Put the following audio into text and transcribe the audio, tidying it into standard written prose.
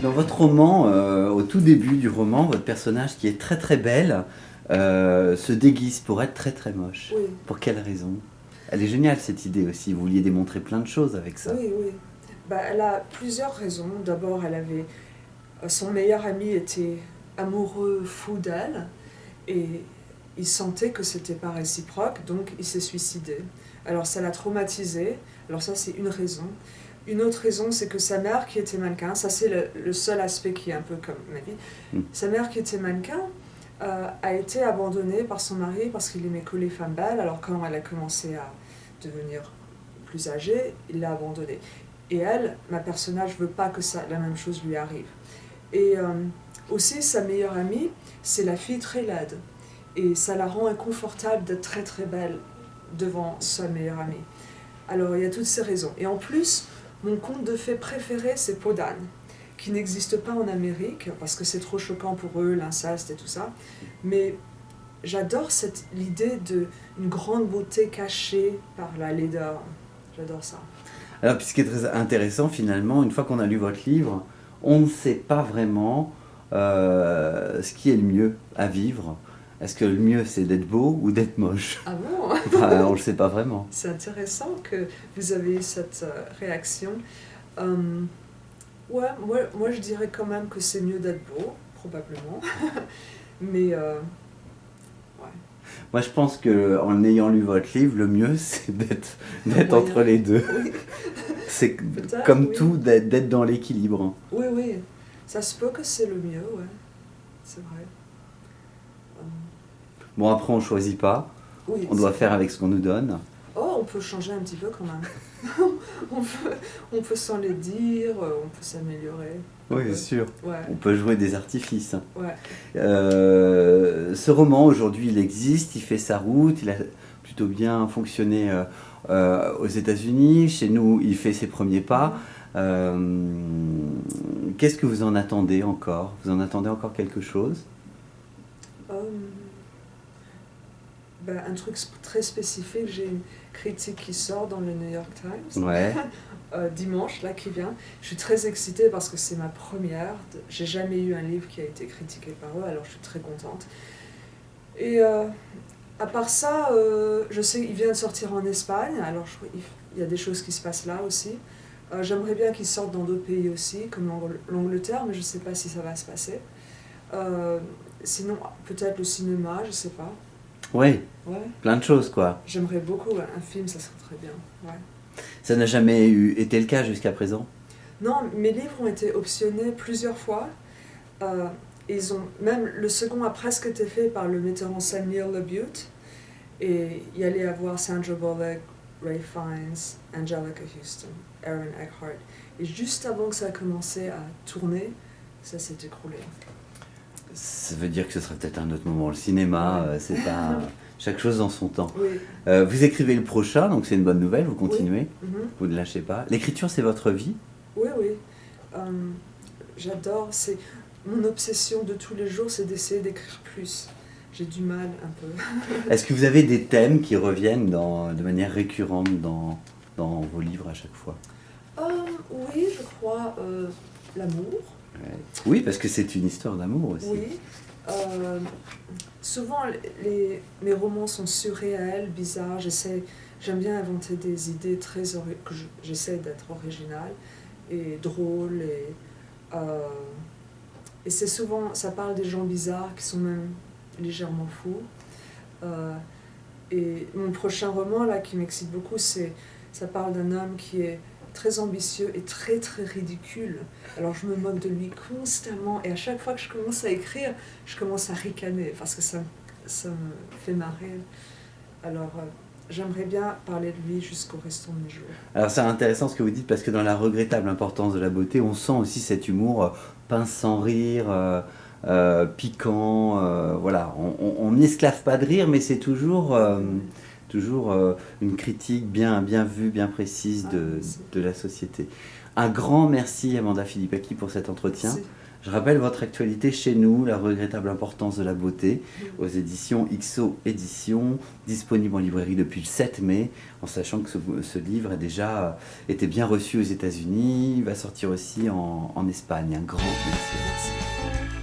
Dans votre roman, au tout début du roman, votre personnage qui est très très belle se déguise pour être très très moche. Oui, Pour quelle raison? Elle est géniale cette idée aussi, vous vouliez démontrer plein de choses avec ça. oui, oui. Bah, elle a plusieurs raisons. D'abord, elle avait son meilleur ami était amoureux fou d'elle et il sentait que c'était pas réciproque, donc il s'est suicidé. Alors ça l'a traumatisé. Alors ça c'est une raison. Une autre raison, c'est que sa mère qui était mannequin, ça c'est le seul aspect qui est un peu comme ma vie. Sa mère qui était mannequin a été abandonnée par son mari parce qu'il aimait que les femmes belles. Alors quand elle a commencé à devenir plus âgée, il l'a abandonnée. Et elle, ma personnage, veut pas que la même chose lui arrive. Et aussi, sa meilleure amie, c'est la fille très laide. Et ça la rend inconfortable d'être très très belle devant sa meilleure amie. Alors, il y a toutes ces raisons. Et en plus, mon conte de fées préféré, c'est Podane, qui n'existe pas en Amérique, parce que c'est trop choquant pour eux, l'inceste et tout ça. Mais j'adore l'idée d'une grande beauté cachée par la laideur. J'adore ça. Alors, puis ce qui est très intéressant finalement, une fois qu'on a lu votre livre, on ne sait pas vraiment ce qui est le mieux à vivre. Est-ce que le mieux c'est d'être beau ou d'être moche? Ah bon? Enfin, on ne le sait pas vraiment. C'est intéressant que vous avez eu cette réaction. Ouais, moi je dirais quand même que c'est mieux d'être beau, probablement. Mais ouais. Moi je pense qu'en ayant lu votre livre, le mieux c'est d'être Moyen. entre les deux. Oui. C'est Peut-être, comme oui. tout, d'être dans l'équilibre. Oui, oui. Ça se peut que c'est le mieux, ouais. C'est vrai. Bon, après on ne choisit pas, Oui, on doit c'est faire vrai. avec ce qu'on nous donne. Oh, on peut changer un petit peu quand même. on peut s'en les dire, on peut s'améliorer. Oui, bien sûr. Ouais, On peut jouer des artifices. ouais. Ce roman, aujourd'hui, il existe, il fait sa route, il a plutôt bien fonctionné aux États-Unis. Chez nous, il fait ses premiers pas. Qu'est-ce que vous en attendez encore? Vous en attendez encore quelque chose? Un truc très spécifique, j'ai une critique qui sort dans le New York Times. Ouais. Dimanche, là, qui vient. Je suis très excitée parce que c'est ma première. J'ai jamais eu un livre qui a été critiqué par eux, alors je suis très contente. Et à part ça, je sais qu'il vient de sortir en Espagne, alors il y a des choses qui se passent là aussi. J'aimerais bien qu'il sorte dans d'autres pays aussi, comme l'Angleterre, mais je ne sais pas si ça va se passer. Sinon, peut-être le cinéma, je ne sais pas. Oui, Ouais. plein de choses, quoi. J'aimerais beaucoup un film, ça serait très bien. Ouais. Ça n'a jamais été le cas jusqu'à présent? Non, mes livres ont été optionnés plusieurs fois. Même le second a presque été fait par le metteur en scène Neil LaBute. Et il y allait avoir Sandra Bullock, Ray Fiennes, Angelica Houston, Aaron Eckhart. Et juste avant que ça a commencé à tourner, ça s'est écroulé. Ça veut dire que ce sera peut-être un autre moment. Le cinéma, c'est pas chaque chose dans son temps. Oui. Vous écrivez le prochain, donc c'est une bonne nouvelle, vous continuez, Oui. vous ne lâchez pas. L'écriture, c'est votre vie? Oui, oui. J'adore. C'est mon obsession de tous les jours, c'est d'essayer d'écrire plus. J'ai du mal un peu. Est-ce que vous avez des thèmes qui reviennent de manière récurrente dans vos livres à chaque fois? Oui, je crois l'amour. Ouais. Oui, parce que c'est une histoire d'amour aussi. Oui. Souvent, mes romans sont surréels, bizarres. J'aime bien inventer des idées j'essaie d'être originale et drôle. Et c'est souvent, ça parle des gens bizarres qui sont même légèrement fous. Et mon prochain roman, là, qui m'excite beaucoup, ça parle d'un homme qui est très ambitieux et très très ridicule. Alors je me moque de lui constamment et à chaque fois que je commence à écrire, je commence à ricaner parce que ça me fait marrer. Alors j'aimerais bien parler de lui jusqu'au restant de mes jours. Alors c'est intéressant ce que vous dites parce que dans la regrettable importance de la beauté, on sent aussi cet humour pince sans rire, piquant. Voilà, on n'esclave pas de rire, mais c'est toujours une critique bien vue, bien précise de la société. Un grand merci Amanda Filippacchi pour cet entretien. C'est- Je rappelle votre actualité chez nous, La regrettable importance de la beauté, aux éditions XO Éditions, disponible en librairie depuis le 7 mai, en sachant que ce livre a déjà été bien reçu aux États-Unis, il va sortir aussi en Espagne. Un grand merci. Merci.